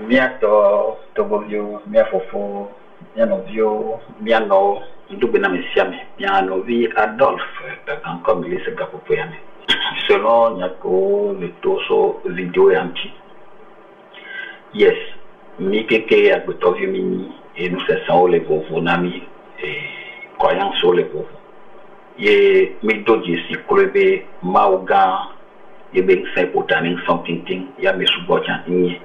Miato, Togovio, Miafofo, Mianovio, Miano, Doubena Messiame, Mianovi, Adolphe, comme il se Gapopoyame. Selon Nyako, le torso vidéo et anti. Yes, Mikeke, Agbetovio Mini, et nous cessons les pauvres nami et croyants sur les pauvres. Ye Midoji si Kulebe, Maouga, Yeben Saint Potaning, something, Yamesubojan, Nye.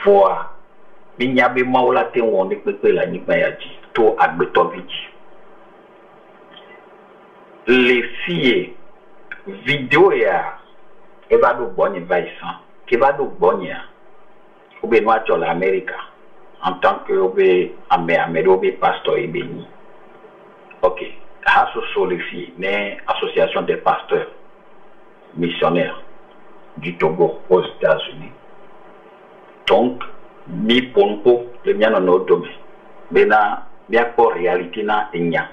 Voix, Minyabe Maola Teon, Nekpe la Nibayaji, To Agbetoviji. Les filles, vidéo ya, eva do bonne vaissan, keva do bonne, oube noa sur l'Amérique, en tant que oube amé oube pasteur et béni. Ok, asso les filles, mais association des pasteurs missionnaires du Togo aux États-Unis. Donc, mi ponpo le mien no domaine. Bena bien pour réalité na enya.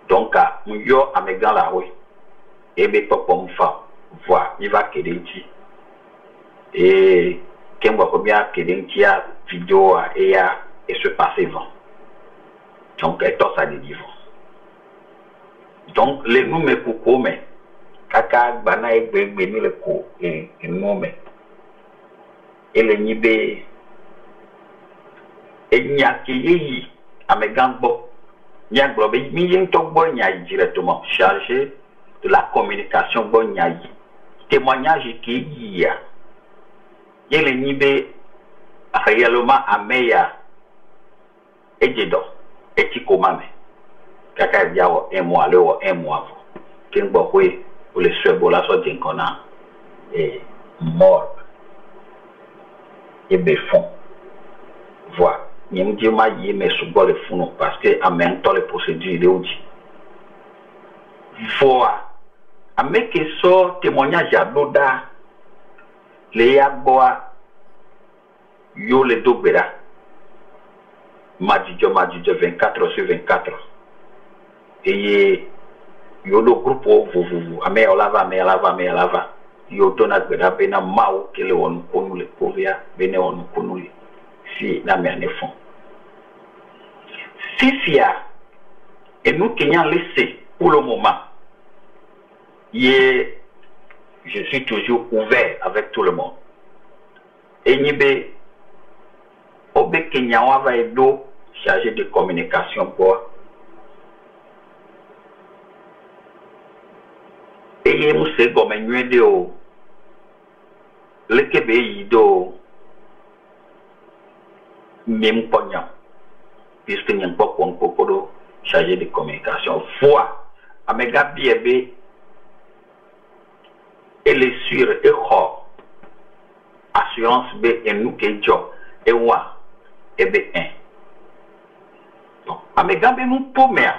Donc, yo amegan la oui. Et be popom fa voir il va kedenti. Et kembo ko bien kedenti a vidéo et se passer vent. Donc, et ça de vivant. Donc, les nous me koko mais kaka bana e gbe ni le ko et nous mais et le nibe et nyaki amegambo nyaglobe mi togbo nyai directement chargé de la communication bon nyai témoignage qui y a et le nibe réellement ameya et jedo et tikomame kaka diawo un mois kimbo kwe pour le sebola so dinkona et mort et béfond. Voilà. Il me dit, mais sous le fond, parce que en même temps, les procédures, il est dit. Voilà. À mes que ça, témoignage à l'oda, les yaboa, yo le dobera, Madidjo, 24/24. Et yo le groupe, vous, amé alava. Yo dona gbeda bena mao kele wonu konu le povia bene wonu konu le si na me anefon fifia et nous Kenyans laissé pour le moment je suis toujours ouvert avec tout le monde et nibe obe Kenyan va edo chargé de communication pour et nous c'est comme un de le Québec do même pognon puisque n'y a pas qu'on chargé de communication fois amega biebe et les sur et ho assurance b et nous que job et wa et b 1 donc amega be nous pommer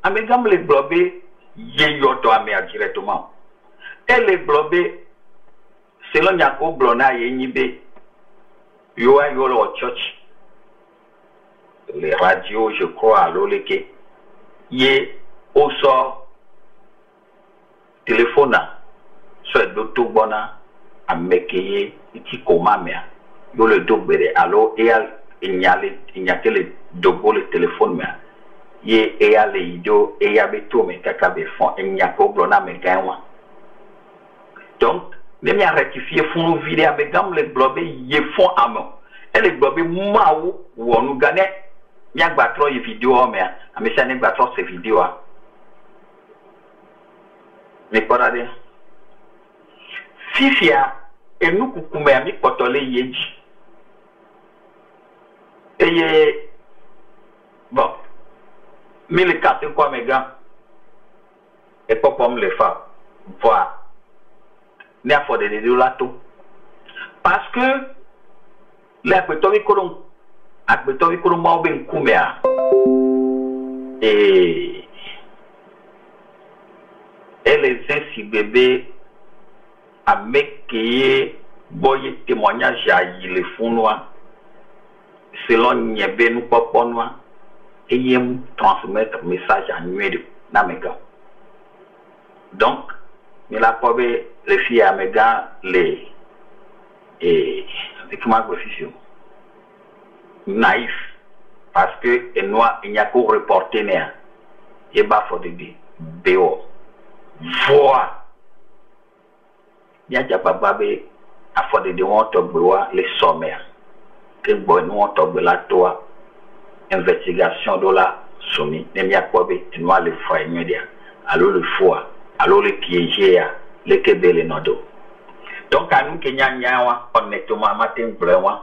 amega me le globé yeyoto amea directement et le globé selon Yako Blona et Nibe, yo le church, les radios, je crois, à l'oleke, yé au sort, téléphone, soit d'auto bona, à mekeye, iti komamea, yo le dogbere, alors, il y a que le dogo le téléphone, mais, yé, et a les ido, et a beto, mais kakabe fond, et Yako Blona, mais gagnwa. Donc, même à rectifier font vider avec gamme les globés y font à main et les globés maou ou on nous gagne n'y a pas trop de vidéos mais ça n'est pas trop ces vidéos mais pas là fifia et nous coucoumer ami potolé yéji et bon mais les cartes quoi mes gars et pas comme les femmes voilà ne a fondé des lato parce que l'Agbetovi Kolon Maoben Koumea et les ainsi bébés à mekeye boye témoignage à les fonds noirs selon Nyebe nous pas noir et y transmettre message à nuée namega donc il a probé les filles à Mega les et qui m'a naïf parce que il n'y a qu'au reporter néa et bah faut dire béo voix il y a déjà pas à faut dire on togbewa les sommaires que bon nous on togbe la toi investigation de la soumis ne m'y a pas bé tu vois le foie immédiat alors le foie alors le piéger le kebe le nodo donc à nous que nyanya honnêtement matin vraiment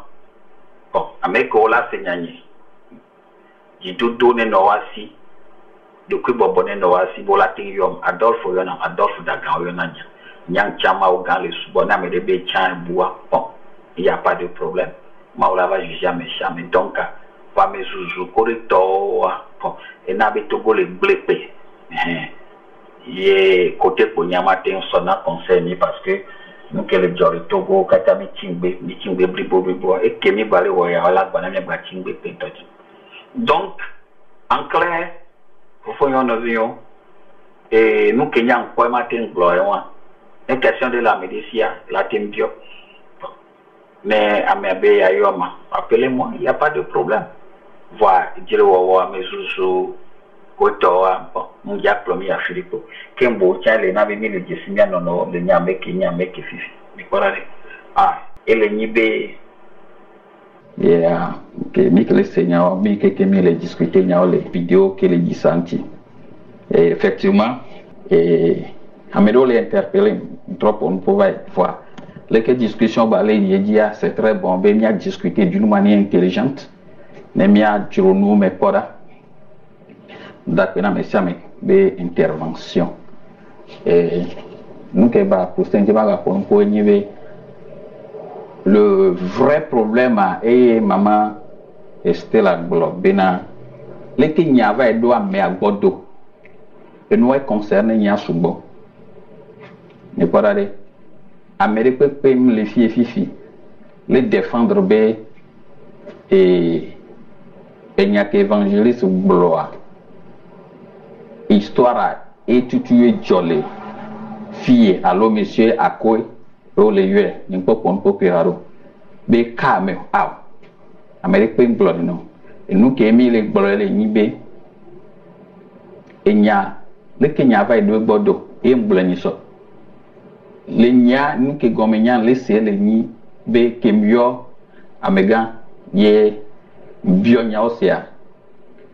bon ameko la c'est nyanya jitu donné noasi depuis bobonné noasi bolatirium Adolphe yona Adolphe dagan yona nyang chama au gan les subona mais de be chan bois bon il y a pas de problème maula va jamais jamais donc pas mes zouzou correcteur bon et n'a be togo le blépé yé côté pour nyamatin sonna concerné parce que nous que le jori togo katami tingbe bribo et kemi balé woya la banane ba tingbe pentoti. Donc, en clair, il faut qu'on avion et nous qui n'avons pas matin gloire, une question de la médecine, la tempio. Mais à mes bé ayoma, appelez-moi, il n'y a pas de problème. Voilà, dire au mes zouzou, kotoa, bon, mon diplôme à Philippe, Kembo, tiens, les navis mis le dissimia non, le nyame qui fifi. Mais voilà, ah, et le nibé. Yeah, que Michael Seigneur, Michael les discuter les vidéos que les dissentis. Et effectivement, Amédo les interpellé trop on pouvait voir. Les discussions c'est très bon, mais il y a discuté d'une manière intelligente. Mais il y a nous mais pas d'accord mais ça mais intervention. Et nous que pour saint-Denis pour niveau le vrai problème est maman Estella Globena. Les Kenya va être à Méagodo. Et nous est concerné n'y a souvent. Ne pas aller. Amérique peut les filles fifi. Les défendre bé et n'y a qu'évangéliste bloa. Histoire et tuer jolé. Fille, allô monsieur, à quoi? Oh les yeux, n'y pas pour popiraro. Bé calme, ah. Amérique peut blood non. Et nous qui aimons les blood les nibé. Et n'y a le Kenya va être bordeaux et m'blaniso. Les nya nous qui goménian laisser les ni bé kemio amégan ye bionya osia.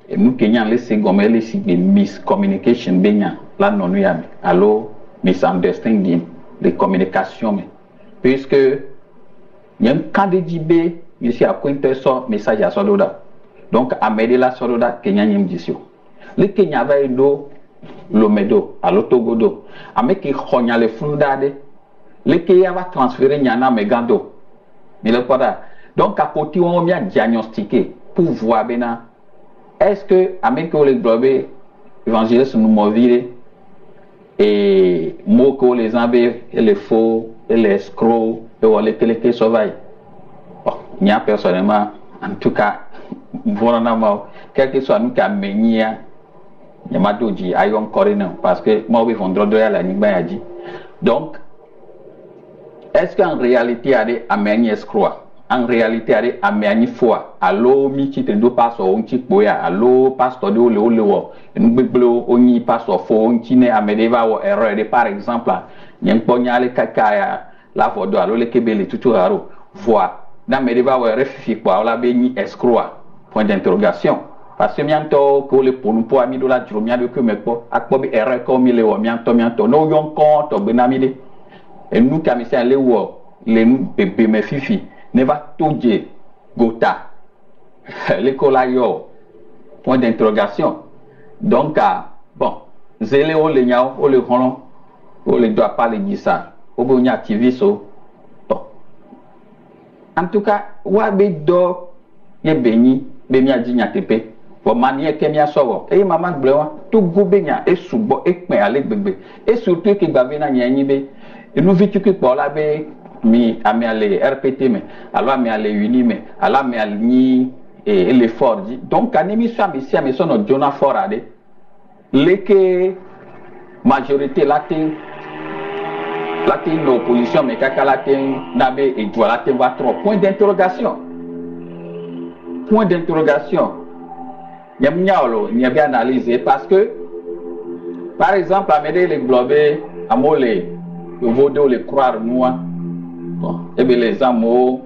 Et nous Kenyan laisser gomé les signes miscommunication benya la non yam. Allo misunderstanding de communication puisque il y a un candidat ici à pointer son message à Sododa. Donc à m'aider la Sododa Kenya n'y dit le Kenya va aider le medo à l'autogodo à me qui khonya le fundade le Kenya va transférer nyana megando mais le pas donc à côté on vient diagnostiquer pour voir bena est-ce que à me que le globé évangéliste nous movire et mots que les envers et les faux et les escrocs et les téléqués sauvages. Bon, il y a personnellement, en tout cas, vraiment, quel que soit nous qui a mené, il y a dit, ayon corina, parce que moi, oui, on doit la nigba dit. Donc, est-ce qu'en réalité, il y a des amenés escrocs? En réalité, il y a des amenés foi. Allo, mi qui te do passe au petit boya, allo, passe au le ou nous biblo, on y passe au faux, on qui n'est amené va au erreur. Par exemple, il y a un pognon les caca, la photo, allo, les kébélés, tout raro. Voix. Dans mes débats, on réfléchit quoi, on l'a béni escroc. Point d'interrogation. Parce que mianto, que le pour nous pour ami de la juromia de que me quoi, à quoi erreur comme il est au mianto, no yon compte, benamide. Et nous, camisés, les ou, les nous, bébé, mes fifi. Ne va tout dire, gota, l'école ailleurs, point d'interrogation. Donc, bon, zélé au léniao, au le roland, au le doit pas le dire ça, au bon activiste, bon. En tout cas, wabe do, ye béni, béni a dit tepe, pour manier kemia sovo, et maman blewa, tout goubenya, et soubo, et kme avec bébé, et surtout que babena nyanyibe, et nous vite que pour la bé, mi ame ale RPT mais alors ame ale uni mais alors ame ale ni et l'effort donc anemi so ame si ame so no jona forade leke majorité latin La une opposition, mais caca la n'avait et doit la voir trop. Point d'interrogation. Point d'interrogation. Il y a bien analysé parce que, par exemple, à m'aider les globés, à moller, le vaudou, les croire nous, bon, et bien les amours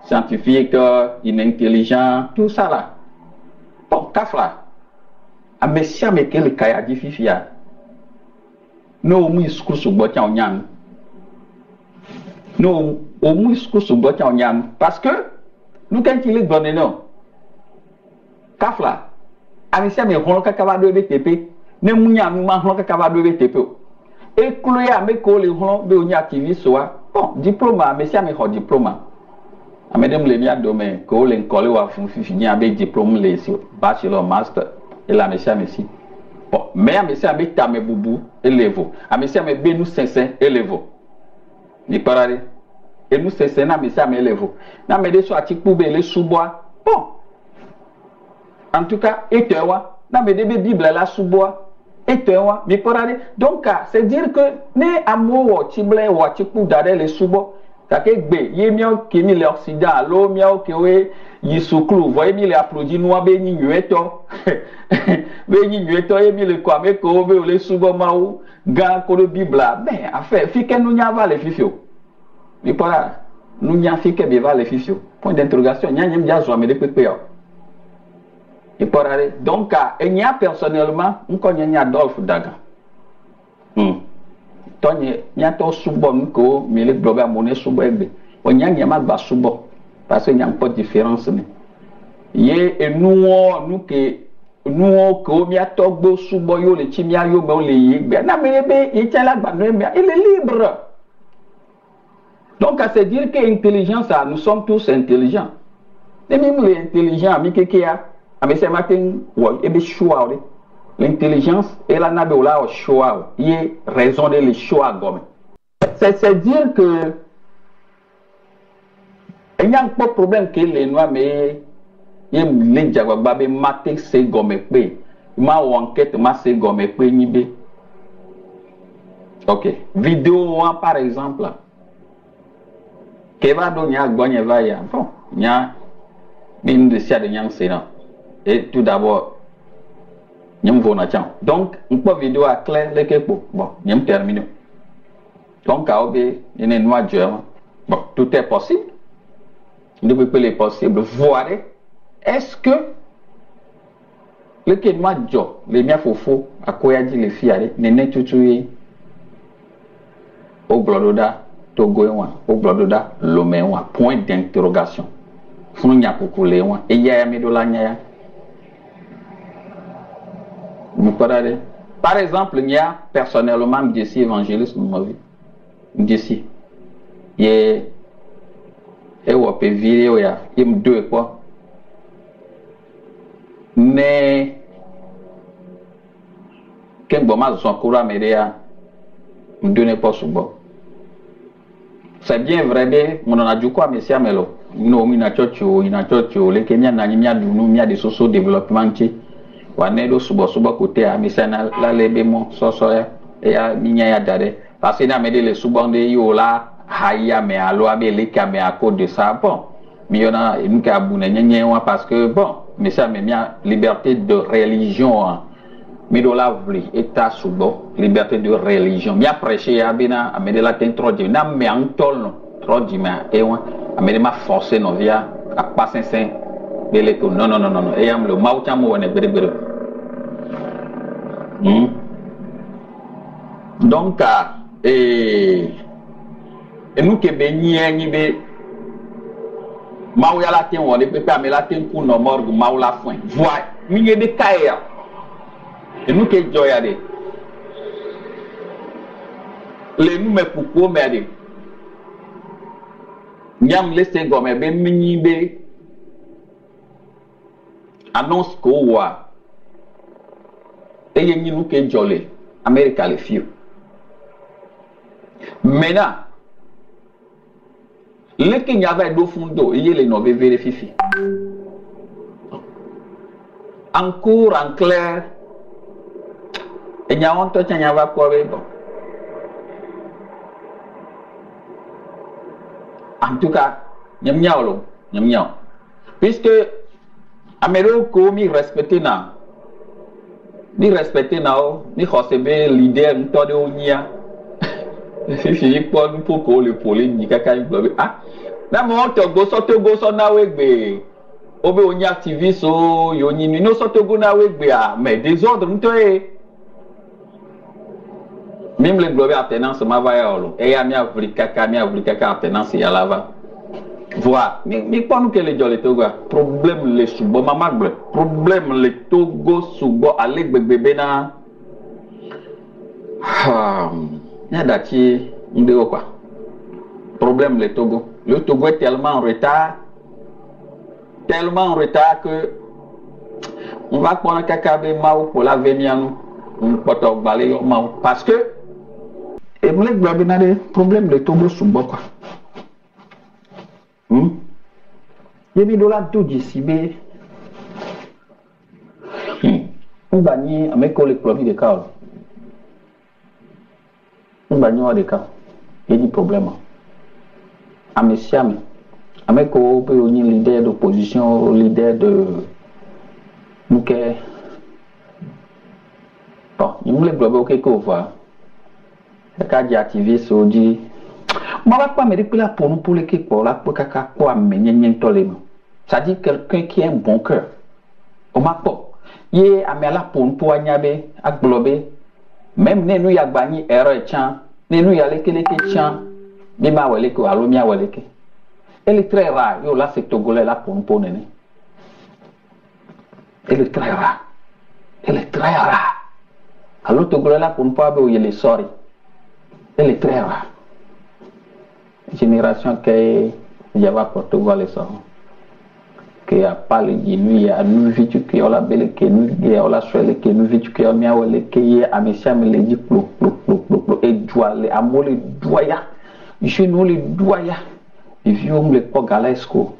scientifiques, inintelligents, tout ça là. Bon, kafla. À messia, mais quel cas a dit fifia. Nous, nous, nous, nous, nous, parce que nous, quand il est donné, non. Kafla. Amisia, mais on a qu'à de BTP. Ne mounia, nous, on a qu'à de BTP. Et Chloé, mais qu'on les rend de activiste soit. Bon, diplôme, amisia, mais on diplôme. À mesdames les miens domaines, qu'on les colle ou à fond, finir avec diplôme, les bachelor, master, et la messia, messi. Bon, mais à messia, mais ta me boubou, élève. À messia, mais ben nous 500, élève. Ni parade. Et nous, c'est ça, mais ça, mais élève. Na me de soit pour les sous-bois. Bon. En tout cas, et toi, na me de Bible là sous-bois. Et toi, mais parade. Donc, c'est dire que, ne amour, tiblé, ou pour d'aller les sous-bois. Kake gbe, yé miao qui mis l'Occident, l'eau miao qui oué, y souclou, voyez mi les applaudis, nous abé ni nueto, bé ni nueto, yé mi le quoi, mais qu'on veut les sous-bois maou, gan, qu'on le Bible là. Ben, affaire, fi que nous n'y a pas les fifio. Mais pas nous n'y a fait que bien les fifio. Point d'interrogation, n'y a rien déjà joué, mais des pépés. Et pas donc, il y a personnellement, on connaît Adolphe Daga. N'y a pas de sous-bon, mais les globes à monnaie sous-bon. On n'y a pas de sous-bon. Parce qu'il n'y a pas de différence. Et nous, que nous, a togbo sous-bon, les chimia, yo, les yégbé. Non, mais il tient la banane, il est libre. Donc, à se dire que l'intelligence, nous sommes tous intelligents. Et même les intelligents, mais c'est matin, et bien choix. L'intelligence, elle en a besoin de choix. Il est raisonner les choix. C'est dire que il n'y a pas de problème que les noirs, mais il y a les diables, mais maté c'est gomme pe. Ma enquête, ma c'est gomme pe nibe. Ok. Vidéo par exemple. Keva do nya gogne va ya. Bon, nya bin de sia de nyang sénan. Et tout d'abord donc, on peut vidéo à clair les kepo. Bon, nous terminé. Donc, à obé, il y a une noix de bon, tout est possible. Depuis que c'est possible, voir est-ce que le que noix de les miens faux, à quoi a dit les filles, n'est tout au blododa, togoéwa, au blododa, l'homéwa, point d'interrogation. Founia pour couler, et il y a un médola nia. Par exemple, il y a personnellement d'ici évangéliste dans ma vie. D'ici. Et on peut virer, il me deux quoi. Mais, quand bon mal son courant m'aider à me donner pas sous bon. C'est bien vrai, mon en a du quoi, mais c'est à melo. Nous, il y a chocho, les Kenyans, il y a des sociaux développement qui. Wanedo subo côté à misana la lebemo sosoya et à minya dade parce que na me les subonde yo la haya me alo abele kame à cause de ça bon mais yona une ka bune nyenye parce que bon mais ça me mia liberté de religion mi do la vli état subo liberté de religion mi a prêché abina amede la ten trop de na me antol no trop de ma et wa amede ma forcer no via à passer saint non. Et le mauchamo on est bérébéré. Donc, et nous qui bénions, nous bé Maouya la tien, on est préparé, mais la tien pour nos morts, Maou la fin. Voilà, nous y a des cahiers. Et nous qui joyeux. Les nous me pourquoi mais Nyam laissé gomme, ben mini annonce qu'on voit et il y a nous qui jolé Amérique les filles maintenant le qui avait deux fonds il y a les nouvelles vérifiés en cours en clair et il y a un temps il y a pas bon En tout cas, nyam puisque Amérique mi respecté na ni khosebe leader nto de onia fifi pon poko le poli ni kaka ngbe ah na mo to go so na we gbe obe onia activiste o yo ni no so to go na we gbe ah mais désordre nto même le globe alternance ma va yolo e ya mi Afrika alternance ya lava voilà mi ponu que le jole togo problème le subo mama gbe problème le Togo subo ale gbegbe na ya dati ndeo quoi problème le Togo est tellement en retard que on va prendre kakabe maou pour la vemianu on poto balé yo maou parce que et vous les globes na des problèmes le Togo subo quoi yebi dola tout d'ici be on bani avec les problèmes de cas on bani wa de cas il y a des problèmes amesiame avec ko pe oni leader d'opposition leader de muke bon il me les globes OK ko va ka di activiste odi moi va pas me dire que là pour nous pour les qui pour là pour kaka pour amener tolema ça dit quelqu'un qui a un bon cœur o ma po ye amela pour anyabe aglobe même ne nous ya gbani erreur chan ne nous ya lekeleke chan bi ma wele ko alo mia wele ke elle est très rare yo là c'est togolais là pour nene elle est très rare alors togolais là pour pas be yele sorry elle est très rare génération que Java Portugal et ça que a parlé de lui a nous vitu que on la belle que nous on la soile que nous vitu que on mia wale que y a monsieur me le dit plo et doit les amole doya je nous les doya et vieux me le pogalesco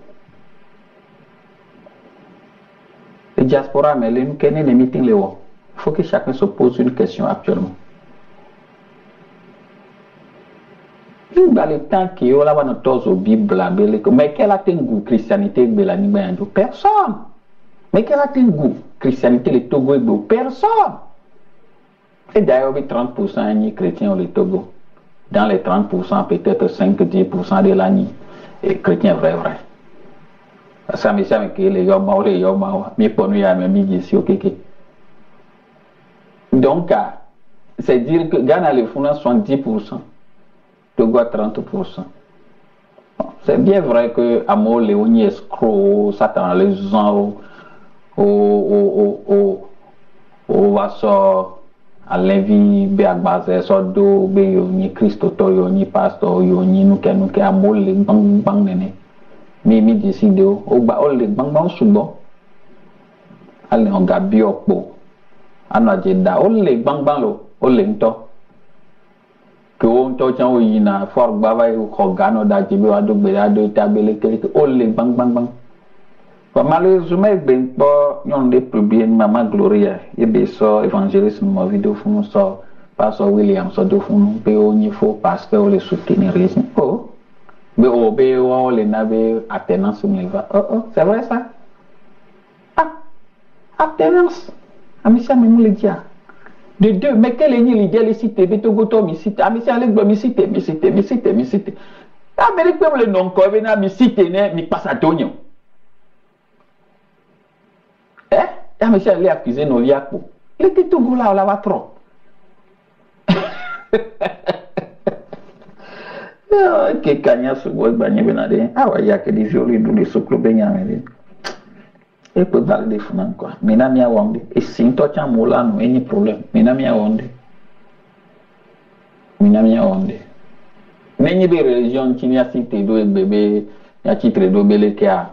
les diaspora mais les nous connaît les meetings les faut que chacun se pose une question actuellement. Dans le temps qui est là, on a au Bible, mais quel a un goût christianité personne. Mais quel a un goût christianité le Togo personne. Et d'ailleurs, 30% ni chrétiens au Togo. Dans les 30%, peut-être 5-10% de l'année, et chrétiens vrai. Ça me semble que les gens mais pour nous, il y a même ici au Kéké. Donc, c'est dire que Ghana les fonds 70%. Togo à 30%. C'est bien vrai que Amo Léonie escroc, Satan les gens au Vassor, à Lévi, Béagbazé, Sodo, Béyoni, Christoto, Yoni, Pastor, Yoni, Nuke, Amo les bang nene. Mimi décide au bas, les bang souvent. Allez, on gabi au pot. Anadjeda, les bang lo, les nto. Que on t'entend oui na fort bavay ou khogano da jibi wa do be ado tabele keleke ole bang malheureusement ben pas non des problèmes maman gloria et be so évangélisme ma vidéo funu so pastor William so do funu be o ni fo pasteur le soutenir oh be o be o le nabe attenance me va c'est vrai ça attenance amisa me le dia de deux, mais quel est l'idée de citer, de Togoto, mi cite, mi cite. Amérique, le nom, quand mi cite, mi passe à Tonio. Monsieur allait accuser nos liaco. Il était Togo là, on l'a trop. Que Kanya se voit, Benade. Ah, ouais, il y a que des violets d'où les soclos Benyamin. Et peut valider finalement quoi. Minami a wande. Et si on t'a moula, non, il n'y a problème. Minami a wande. Mais il y a des religions qui n'y a cité deux bébés, il y a titre de bébé qui a.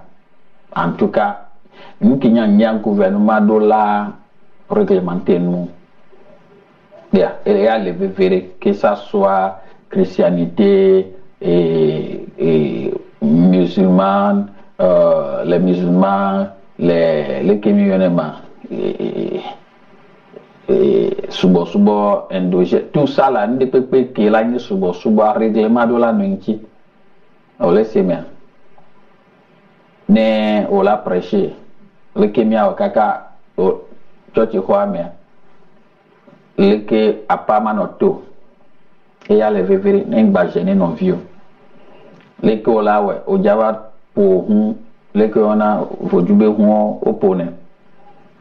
En tout cas, nous qui n'y a un gouvernement dollar réglementé, nous. Il y a les bébés, que ça soit chrétienté et musulmans, les musulmans. Les communautés subo endogène tout ça là ne peut pas que là ni subo règlement de la nuit on laisse bien. Ne on l'a prêché. Le Kenya au kaka au church quoi mais le que a pas manoto et y a le vivre n'engba gêner non vieux. Le que on là ouais au java pour le que on a vodube au pone.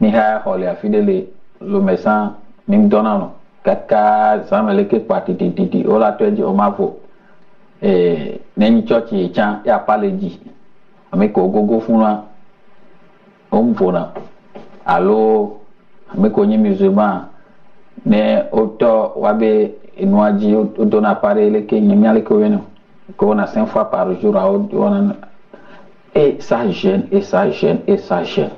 Ni ha hole a fidèle le médecin ning donano kaka sama le que parti titi o la te di o mavo neni church e chan ya pale di ame ko gogo funwa o mfona allo ame ko nyi musulman ne auto wabe inwaji o dona pare le que nyi ale ko weno ko na 5 fois par jour a on et ça gêne et ça gêne et ça gêne.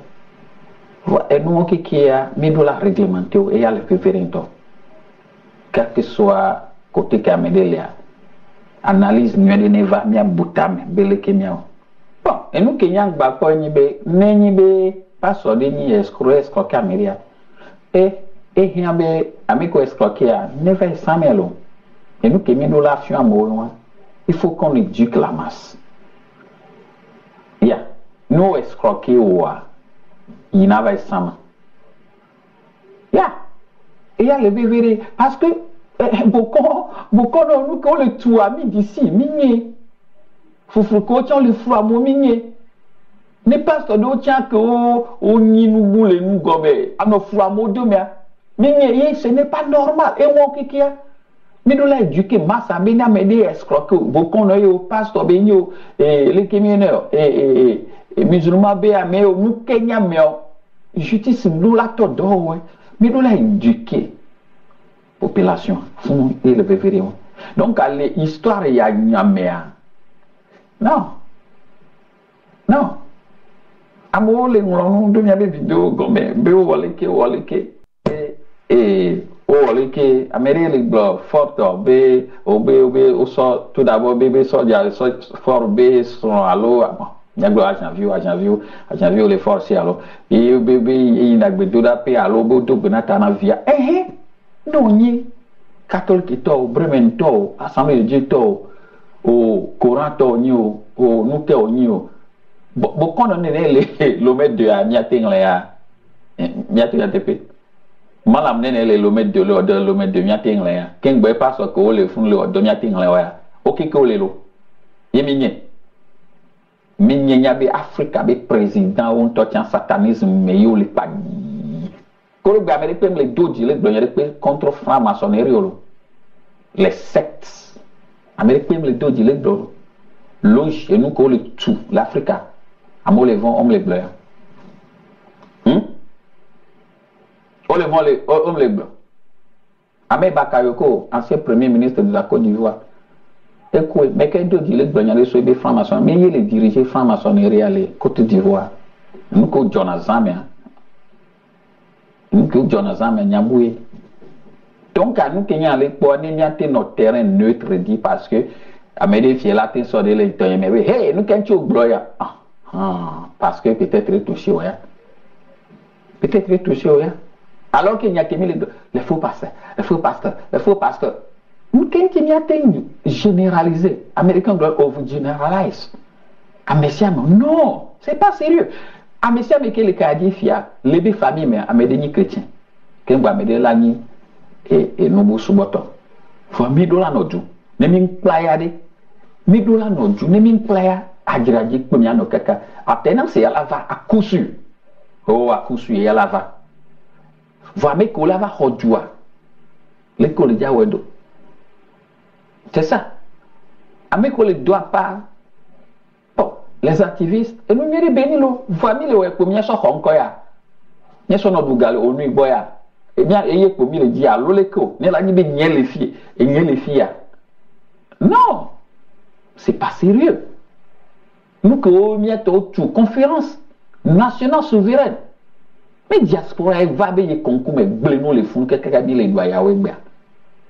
Et nous qui a mis de la réglementé et il y a le préférento. Quel que soit côté caméléa, analyse nous de neva mia boutame belle kemia. Bon, et nous qui n'yang ba ko ni be pas so de ni escroc camélia. Et hiabe amico escroquia neva samelo. Et nous qui mis de la fion amour, il faut qu'on éduque la masse. Yeah, nous escroquer ouah. Il n'a pas sama. Ya. Et il y a le bébé parce que beaucoup nous qu'on le tout ami d'ici migné. Foufou qu'on le fou à mon migné. Ne pas que d'autres tiens que on n'y nous boule nous gomme à nos fou à mon demain. Migné, ce n'est pas normal. Et on qui a mais nous l'éduquer masse à bien m'aider escroquer beaucoup nous au pasteur benyo et les camionneurs et musulmans béa mais nous Kenya mais justice nous la todo mais nous l'a éduqué population font élever vraiment donc les histoires il y a nyamea non amo le ngolon do nya be vidéo gombe be woleke et oleke amere le blo forto be o so tout d'abord bébé so dia so fort be son allo nyaglo a janvier les forces allo et bébé ina gbedo da pe allo bo do benata na via non ni catholique to bremen to assemblée de Dieu to o coran to ni o nuke o ni o bo kono ne le maître de a miatengle ya miatenga tepe malam nene le lomet de le met de miating là ken boy pas ko le fun le de miating là ya ok ko le lo yeminye minye nyabe Africa be président on to tian satanisme me yo le pa ko le ba me pe le doji le glonyere pe contre franc-maçonnerie lo les sectes américains le doji le do loge et nous ko le tout l'Africa amo le vent homme les bleus Homme les blancs. Amé Bakayoko, ancien premier ministre de la Côte d'Ivoire. Écoute, mais qu'est-ce que dit les blancs, il y a francs-maçons, mais il est dirigé franc-maçonnerie à la Côte d'Ivoire. Nous, que Jonathan, Nyaboué. Donc, à nous, qui allons pour notre terrain neutre, dit parce que, à mes défis, là, tu sors de l'état, mais hey, nous, quand tu es blanc, parce que peut-être touché, ouais. Peut-être touché, ouais. Alors qu'il n'y a que les faux pasteurs. Nous, quand il y a généralisé, Américains doivent over-generalize. Non, c'est pas sérieux. Américains, mais que les Kadifia, les familles, mais Amédéni chrétien, quand vous avez l'année et nous sous bâton. Faut $1000 notre jour. Ne m'y playade. $1000 notre jour. Ne m'y playa. Adjiraji, comme y'a nos caca. Maintenant, c'est à la va, à coup sûr. Oh, à coup sûr, et à la va. Voici que la va hodjoua. L'école de Yawedo. C'est ça. Ameko ne doit pas. Bon, les activistes, et nous mérons bénilo. Voici le premier son honkoya. N'y a son obougal au nuit boya. Et bien, ayez pour le dia, l'oleko. N'y a pas les filles. Et n'y a les filles. Non. C'est pas sérieux. Nous, que nous avons tout. Conférence nationale souveraine. Mais diaspora va payer concours mais bleno les fonds quelqu'un dit les doit y avoir bien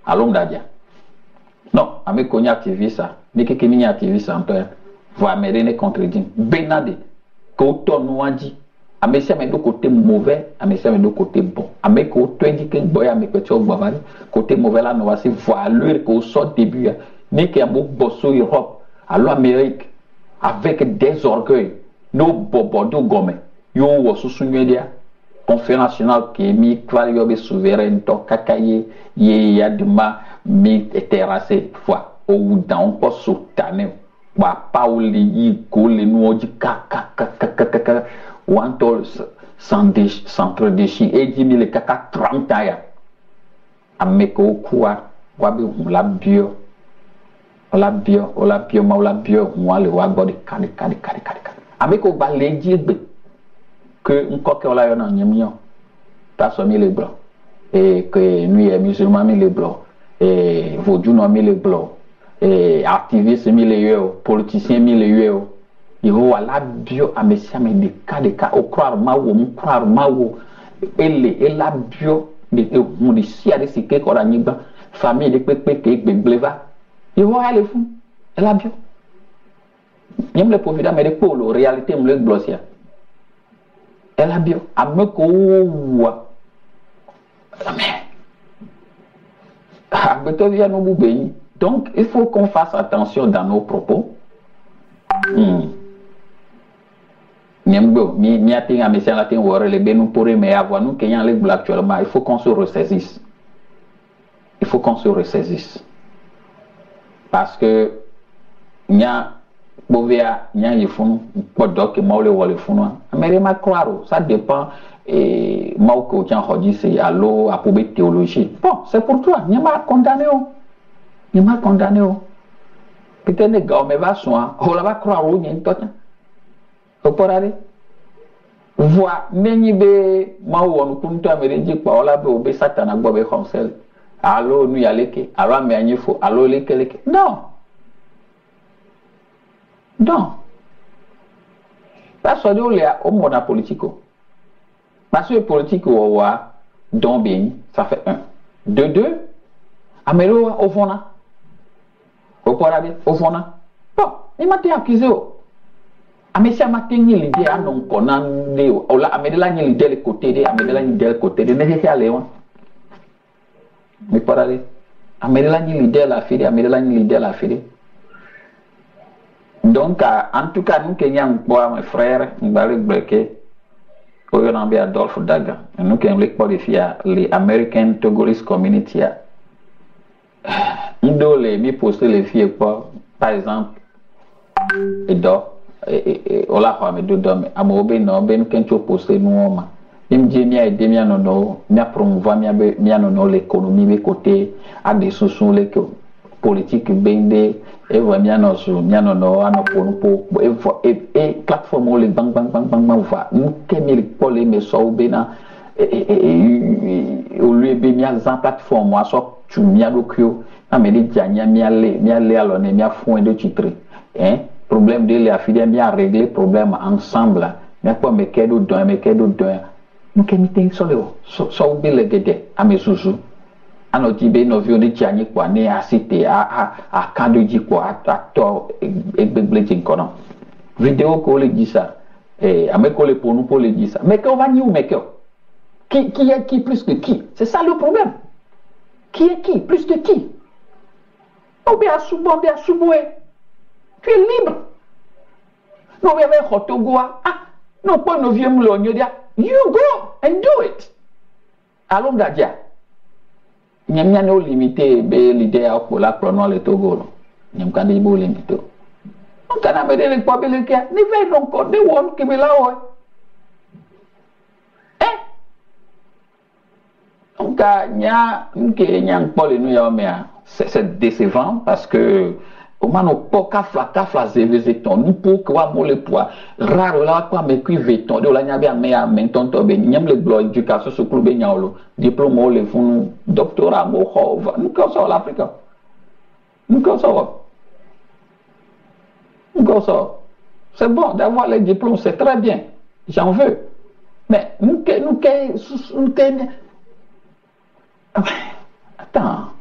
allons d'adia non avec qu'on y activiste ça mais que n'y activiste en toi va m'aider contredire benade qu'autant nous a dit à mes mais de côté mauvais à mes mais de côté bon avec qu'autant dit que boy avec que tu côté mauvais là nous va se voiler qu'au sort début mais qu'il y a beaucoup bosso Europe à l'Amérique, avec des orgueils, nos bobos de gomme, yo wo susu media, conférence nationale qui est mis, kvaliobe souverain, to kakaye, ye yadima, mi terrassé, fois, ou dans, on peut soutenir, wa pauli, yi, gole, nouoji, kaka, ou antol, centre de Chine, et 10 000 kaka 30 ans, ameko kuwa, wabi, la bio, ola bio, moi le wago de kari. Ameko ba leji egbe que nkoke ola yo na nyemio ta so mi le blanc et que nous les musulmans mi le blanc et vodou no mi le blanc et activistes mi le yo politiciens mi le yo il wala bio amesia me de ka o croire mawo ele la bio de on di si ade sike ko ra nyigba famille de pepe ke gbegbleva il va aller fou elle a bio nyem le profita me de polo réalité me le glossia elle a bio ameko wa mais donc il faut qu'on fasse attention dans nos propos. Mi ating à messieurs latin ou les nous pourrions mais avoir nous qui y les actuellement il faut qu'on se ressaisisse. Il faut qu'on se ressaisisse parce que nya bovea nya yifunu podok maule wole funu mais ma croire ça dépend et mau ko tian hodji c'est allo à pour théologie bon c'est pour toi nya ma condamné peut-être ne gars mais va soin on la va croire ou nya tot au porare voix neni be mau won kunto amereji pa ola be obe satana gbo be conseil allo nu yaleke allo me anyifo allo lekeleke non parce que il y a au monde politique parce que politique ou don bien ça fait 1 de 2 amelo au fond là au fond bon il m'a été accusé amesia matengi l'idée à non konan de ou la amedela ni l'idée le côté de amedela ni del côté de ne aller wa mais parler amedela ni l'idée la fide amedela ni l'idée la fide. Donc, en tout cas, nous, Kenyans, mes frères, nous allons bloquer. Nous avons Adolphe Daga. Nous avons les American Togolese Community. Nous avons posté les filles, par exemple, et d'or, et Ola Hamedo Dome, Amobe, non, ben, quand tu posté nous, il me dit, mia aidé, mia nono, mia promouvoir, mia nono l'économie, mes côtés, à des sous les politique bende et vraiment et plateforme les bang va nous kemel pole me so bena et au lieu be mia za plateforme moi so tu mia lokyo na me di janya mia le alors ne mia fond de titre hein problème de la filière bien régler problème ensemble mais quoi me kedo don nous kemiten solo so be le gede amesusu anotibe no vioni tiani kwa ne asite a kando ji kwa to egbegble kono vidéo ko le dit ça ameko le pour nous pour le dire ça mais qu'on va ni ou mais qui est qui plus que qui c'est ça le problème qui est qui plus que qui obia suboué tu es libre no we have hotogoa no po no vie mlo nyodia you go and do it allons gadia nyamnya no limité be l'idée à pour la pronom le Togo nyam kan di bo limité on kana be de ko be le kia ni ve donc ko de won ke be la o donc nya nke nyang pole nu ya me c'est décevant parce que au mano poka fla zevezeton nous pour quoi mo le poids rare la quoi me qui veton de la nya be me menton to be nyam le blo éducation so club be nyaolo diplôme le fun doctorat mo hova nous comme ça l'Afrique nous comme ça c'est bon d'avoir les diplômes c'est très bien j'en veux mais nous attends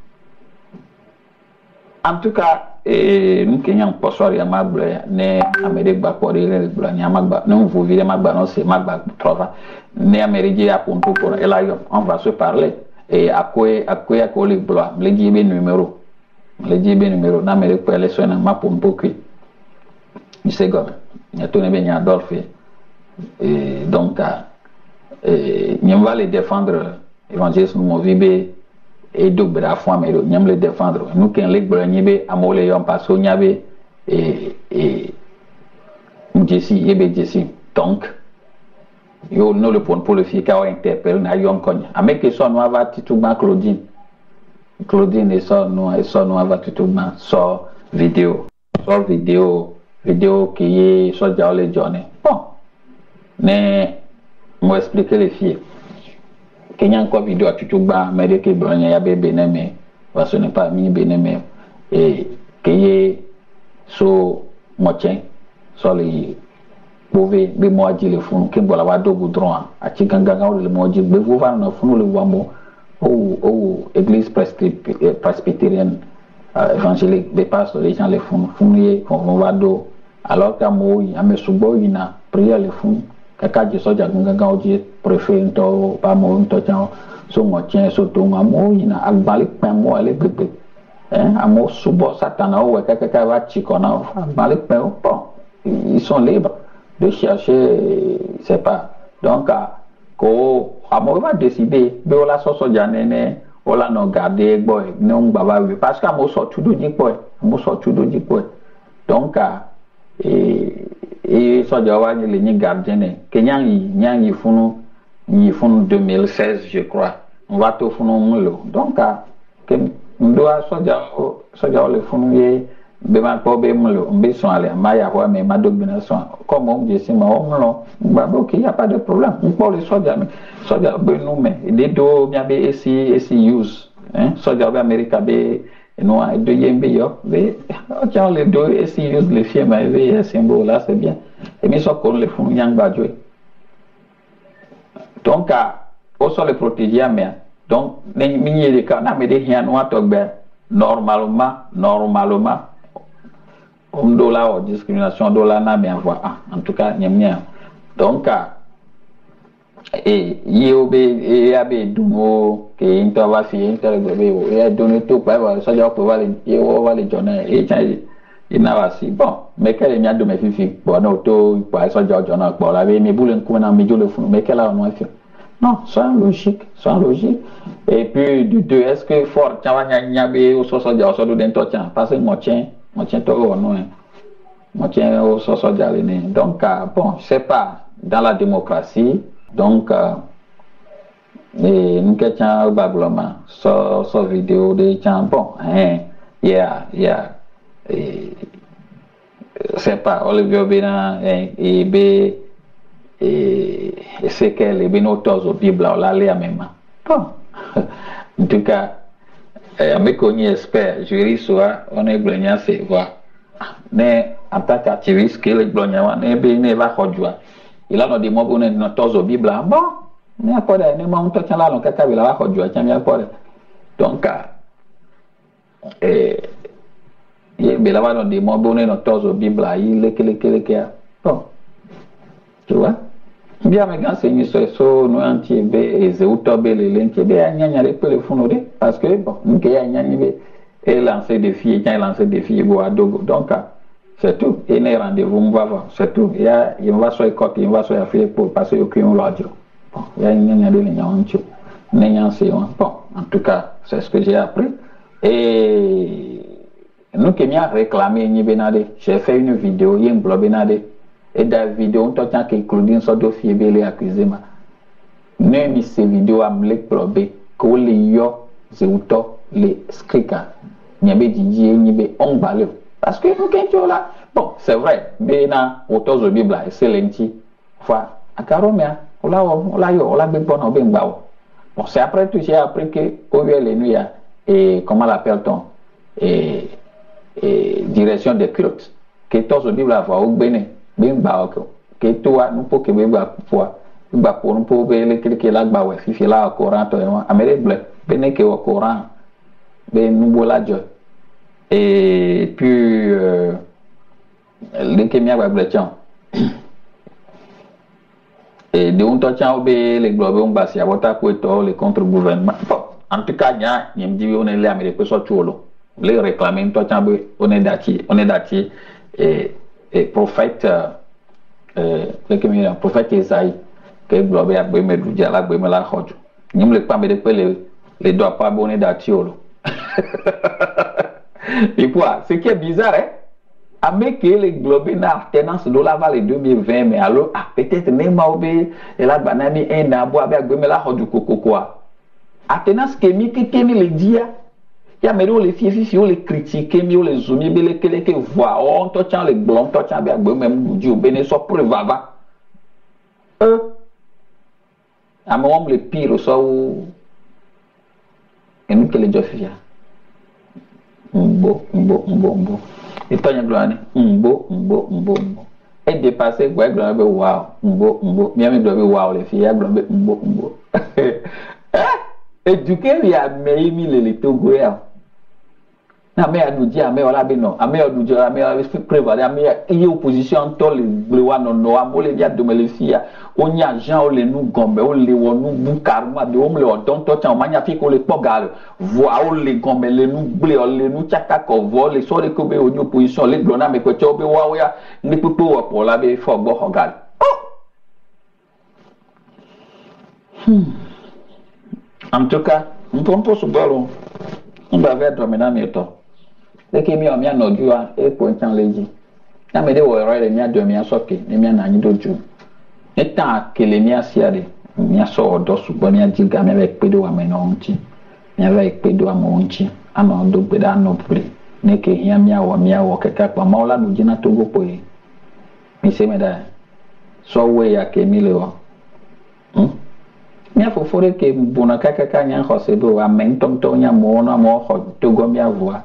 en tout cas nous Kenyans posoir ya mabla ne Amérique ba ko le bla nya magba non vous vivez magba non c'est magba trova ne Amérique ya ponto pour elayo on va se parler et akwe le bla le jibe numéro na Amérique pour élection na ma pompo qui monsieur Gobe il y a tout ne Adolphe et donc on va les défendre évangéliste nous vibe et donc bra fo amelo on les défendre nous ken les blonyibe amole yon passo nyabe et Jessie ebe Jessie donc yo no le pour le fille ka interpelle na yon konya ameke so no ava tituma Claudine et so no ava tituma so vidéo qui est so jaole journée bon ne moi expliquer les filles Kenyan quoi vidéo à tituma mais de que bronya ya bebe neme wa ce n'est pas mi beneme et qui est so mochen so les bové be moaji le funu ke bola wa do goudron a ci ganga le moaji be vo va na funu le wamo au église presbytérienne évangélique be pastor les gens le funu on va do alors que mo y ame subo ina prière le funu kaka ji soja ganga oji préfet to pa mo to chan so mo tien so to mo ina agbali pen mo le bebe amo subo satana o kaka va ci kona agbali pen bon ils sont libres de chercher, c'est pas. Donc, ko amo va décider, be ola soso janene, ola no garder boy, non baba oui, parce que amo so tout di boy, Donc, et so jawa ni le ni gardien, Kenyan yi funu 2016, je crois. On va tout funu mulo. Donc, que ndoa so jawa le funu ye bema po be mlo mbe son ale maya ho me madobina son comme on dit c'est ma omlo ba ok y a pas de problème pour les soldats be nous mais des do bien be esi use soldats be America be no de yembe yo be tiens les do esi use les filles mais be symbole là c'est bien et mais so qu'on les font yang ba jouer donc au sol les protéger mais donc ni mi les cas na me de rien no atogbe normalement $, discrimination $, na bien voir en tout cas nyamnya donc et yobe et abe dumo que intava fi intergobe et donner tout pas ça doit pouvoir les journée et il n'a pas si bon mais qu'elle m'a de mes fifi bon auto pas ça doit journée pour la mais boulen comme na medio le fond mais qu'elle a non sans logique et puis de deux est-ce que fort tawanya nyabe au so dia so do den to tian parce que mo tien to non mo tien au so dia le donc bon c'est pas dans la démocratie donc nous quelqu'un bagloma so vidéo de tian bon yeah c'est pas Olivier Obina et b et c'est qu'elle est bien autour au Bible là les même bon en tout cas avec on y espère juriste on est blagna c'est voir mais en tant qu'activiste que les blagna ne be ne va kodwa il a no de mo bonne no autour au Bible bon ne akoda ne mo to chala lo kaka bi la va kodwa chami akore donc il be la va no de mo bonne no autour au Bible il le bon tu vois bien mais quand c'est une so no anti be et autobe le link be anyanya le téléphone parce que bon nke ya anyanya be et lancer des filles quand lancer des filles go adogo donc c'est tout et les rendez-vous on va voir c'est tout il va sur écoute il va sur affaire pour passer au client l'audio bon il y a anyanya de l'ancho n'ayant c'est bon en tout cas c'est ce que j'ai appris et nous qui m'a réclamé ni benade j'ai fait une vidéo il y a un blog benade et dans la vidéo, on t'entend que Claudine soit d'offier les accusés. Même ces vidéos à me probé que les yo, c'est auto les skrika. N'y a pas dit n'y a pas on balé. Parce que nous quand là, bon, c'est vrai, mais na auto de Bible c'est lenti. Fois à Caromia, on l'a bien bon bien bao. Bon, c'est après tout j'ai appris que au lieu les nuits et comment l'appelle-t-on et direction des cultes que tous de Bible va au Bénin. Bien bas que toi nous pour que beba fois ba pour nous pour le que la ba ouais fifi là au courant to amérique bleu ben que au courant ben nous voilà jo et puis le que mia ba bleu tiens et de on to tiens be les globes on ba si à votre pour to le contre gouvernement en tout cas il me dit on est là amérique so tuolo les réclamer to tiens on est dati et et prophète prophète Esaïe que globe a bwe me duja la bwe me la hoju nyim le pa me de pe les doigts pas bonner d'atiolo et quoi ce qui est bizarre hein avec les globes na alternance de la vallée 2020 mais alors peut-être même maobe et la banani un abo avec bwe me la hoju koko quoi alternance que mi que les dia ya me les fifi on les critiquer mi on les zoomie bele que voix on touchant les blonds touchant avec bwe même du bene so prevava amon le pire so et nous que les jofia mbo et tanya gloane mbo et dépasser quoi gloane be wow mbo mi ami gloane wow les filles gloane mbo éduquer lui a meimi le Togo ya na me aduji ame wala be no ame aduji ame prévaler ame y opposition to le wa no no amole dia de me filles onya Jean o le nu gombe o le wonu bukarma de o me o don to chan manya fi ko le pogal voa o le gombe le nu ble o le nu chaka ko vo le so le ko be onyo opposition le glona me ko cho be wa o ya ni pupu o po la be fo gbo hogal en tout cas on peut se ballon on va vers dominer mieto dès que mi o mi anodua e po nchan leji na me de wo re mi ado mi asoke ni mi na nyido ju eta kele mi asiade mi aso odo subo mi ajiga mi avec pedo wa me no nchi mi avec pedo wa mo nchi ama odo gbeda no pre ne ke hia mi awo keka pa maola no jina Togo po yi mi se me da so we ya ke mi le wa mi afofore ke bona kaka nya khosebe wa men tonto nya mo na mo kho Togo mi avwa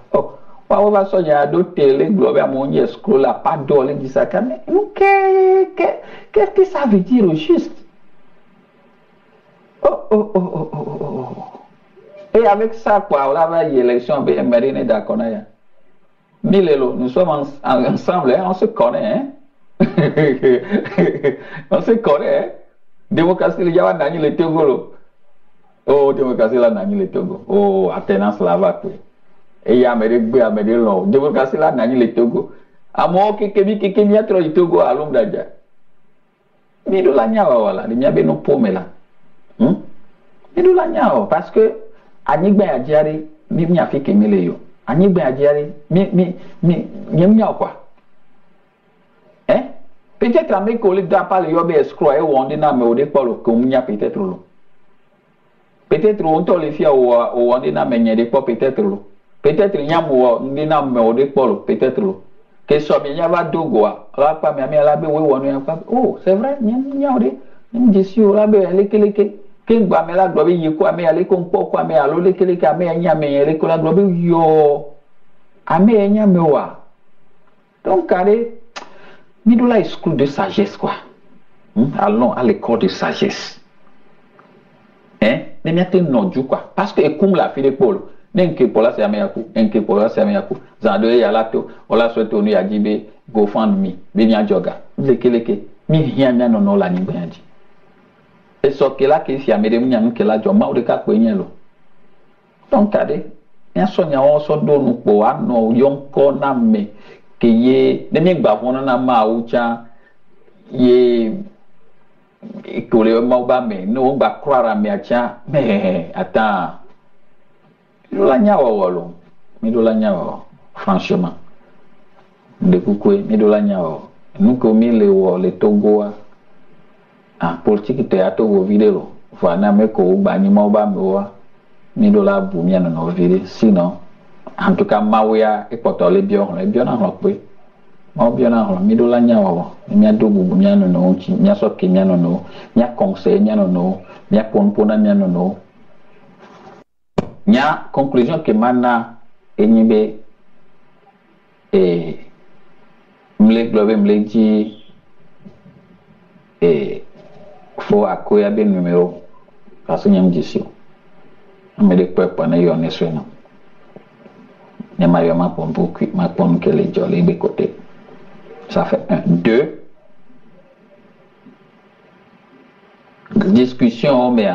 wa va so ya do télé globe à mon scroll la pas d'olé dit ça quand même qu'est-ce que ça veut dire au juste et avec ça quoi on va y élection be marine d'accord ya milelo nous sommes ensemble hein, on se connaît hein on se connaît hein? Démocratie le yawa nani le Togo oh démocratie la nani le Togo oh alternance la va quoi et ya me de lo démocratie la nani le Togo amo keke mi atro le Togo a l'ombre d'aja mi do la nyawa wala ni be no pomela mi do la nyawa parce que anigba ya diari mi afike mi le yo anigba ya diari mi nya quoi hein peut-être avec que le doit pas le yobe escroc et on dit na me ode pas le communia peut-être lo peut-être on to le fia o on dit na me nyede pas peut-être lo peut-être nyamo ndi na me ode pas lo peut-être lo que so mi nya va dogoa la pa mi la be we wonu ya pa oh c'est vrai nya ode mi disi o la be lekeleke ke gba me la gbo be yiko ame ale ko npo ko ame alo lekeleke ame nya me yele ko la gbo be yo ame nya me wa donc allez Midoula est school de sagesse quoi. Allons à l'école de sagesse. Hein? Ne m'y a-t-il non du quoi? Parce que comme la fille de Paul, n'enque pour la c'est améakou, n'enque pour la c'est améakou. Zandre ya lato, on la souhaite on a dit be GoFundMe, benya joga. Leke, mi rien non la ni bien dit. Et ce que là qui si améré mi anu que la jo ma o de ka ko yen lo. Donc tade, ya sonya on so do nu po ano yonko na me. Que ye ne mi gba fon na ma ucha ye ko le ma ba me no gba krara me acha mais attends la nyawa wolo mi do la nyawa franchement de kukwe mi do la nyawa nous ko mi le wo le Togo ah politique te ato vidéo voilà me ko gba ni ma ba me wa mi do la bu mi no vidéo sinon en tout cas mawia e potole bio na hokwe ma bio na ho mi do la nyawo mi adogu mi anu no chi mi asoke mi anu no mi conseil mi anu no mi ponpona mi anu no nya conclusion que mana enyibe mle globe mle ji fo akoya be numéro parce que nyam jisio me de pepa na yo ne so no ne mario ma pom que les jolly de côté ça fait 1 2 discussion mais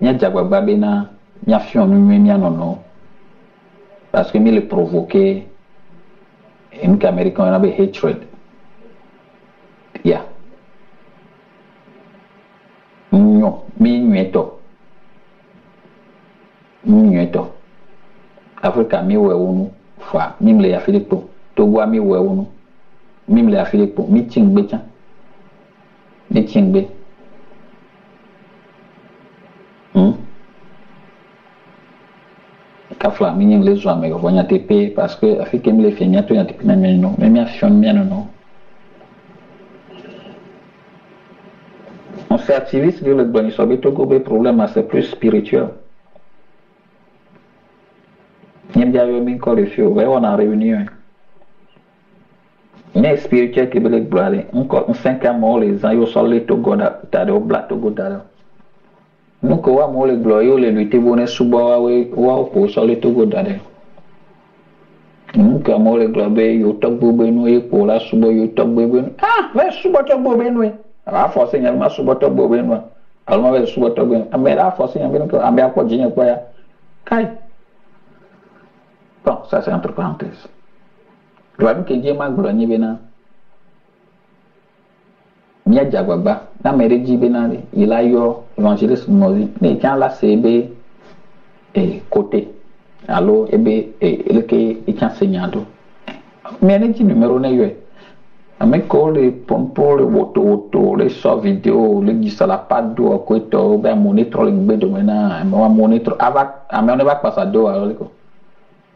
nya jagba bena nya fion mi non parce que mi le provoquer une américain on avait hatred ya nyo mi nyeto Africa mi we wonu fa mi mle ya Philippe Togo mi we wonu mi mle ya Philippe mi tingbe chan mi tingbe Kafla mi nyeng les mais vonya TP parce que Afrique mi le fait nyato ya TP na mi no mais mi afion mi no on fait activiste le bani sobe Togo be problème c'est plus spirituel nyem dia yo min ko le fio ouais on a réunion mais spirituel que belek blare encore 5 ans mo les ans yo sol le Togo da do black Togo da nuko wa mo le gloyo le lutte bonne suba wa ko so le Togo dade nuko mo le globe yo togbo benu e ko la suba yo togbo benu ve suba togbo benu a force nyal ma suba togbo benu alma ve suba togbo amera force nyal benu ko ambe ko jinya ko ya kai bon ça c'est entre parenthèses globe ke jema glo nyi bena Mia Jagwagba, na mere jibenale, il a eu évangéliste Mozi, ne tient la CB et côté. Alors, ebe, le que est enseignant. Mais ne dit numéro ne yue. Avec les pompons, les woto, les short vidéo, les gisalapad do, à quoi to, ben monitor le bédo maintenant, monitor, avec, on ne va pas ça do, alors,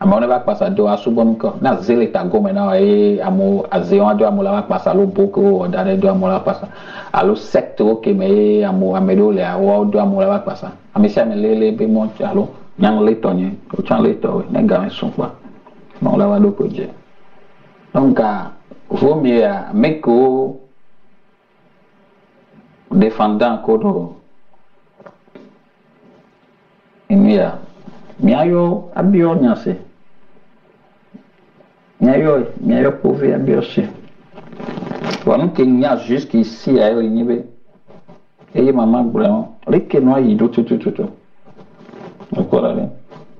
on ne va pas ça do, à soubon ko, na zele ta go maintenant, et amo, azéon do, amo la va passer, alo boko, dare do, amo la passer, alo secte, ok, mais amo, amedo le, awo do, amo la va passer, amisia me le, be monte, alo, nyang le tonye, o chan le to, ne gamin son quoi, non la va do ko je. Donc, vaut mieux, meko, défendant kodo, inuya, miayo, abio nyase. Miayo pouvé abioche. Voilà que n'y a jusqu'ici à l'inibe. Et maman vraiment, les que nous y tout. Voilà.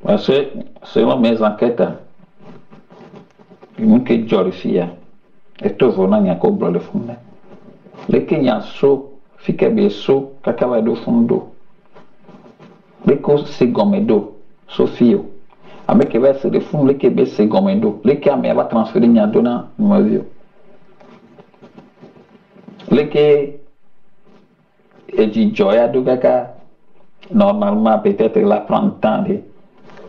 Parce que selon mes enquêtes, il me que Jorifia. Et tout volant n'y a qu'au bras de fond. Les que n'y a saut, fikabe saut, kakawado fondo. Les causes c'est gomedo, Sophio. Avec les c'est le fond, les Québec c'est gomedo. Les caméras va transférer n'y a donnant nouveau. Les que et dit Joya Dogaka normalement peut-être la prendre temps de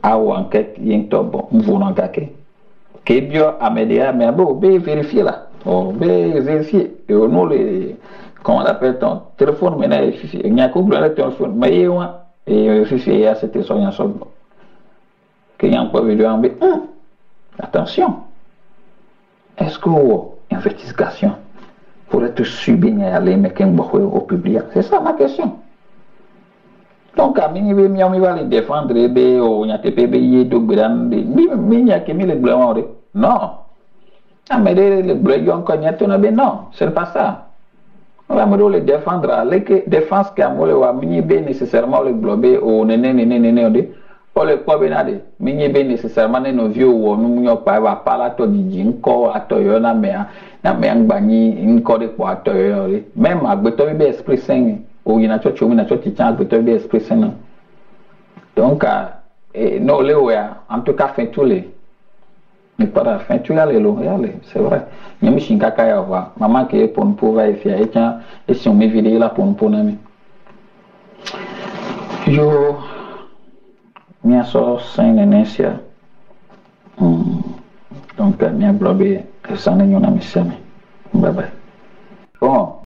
à enquête yen tobo m'voulant kake. Que bio amédia mais bon be vérifier là. Oh be vérifier et on les comment on appelle ton téléphone maintenant il n'y a qu'au le téléphone mais il et vérifier à cette soignon sobre. Que y a un peu vidéo en attention. Est-ce que une investigation pour être subi à aller mais qu'un au public? C'est ça ma question. Donc à mini mi va les défendre be o nya TPB y do grande mi nya que mi le blanc non. Ah mais le blanc encore nya to na be non, c'est pas ça. On va me le défendre les défense que amole wa mi be nécessairement le globé o néné pour le quoi benade minye be nécessairement no vieux ou nous nyo pa va pas la to di nko atoyo na me ngbani nko de kwa atoyo même agbeto be esprit saint o yina cho chomi na cho tichan agbeto be esprit saint donc no le oya en tout cas fin tous les mais pas fin tous les lo yale c'est vrai nyami shinka kaya va maman que pour va efia et tiens et si on me vidéo là pour na mi yo mia so sem nenência donc minha blog essa nenhuma missão bye bye bom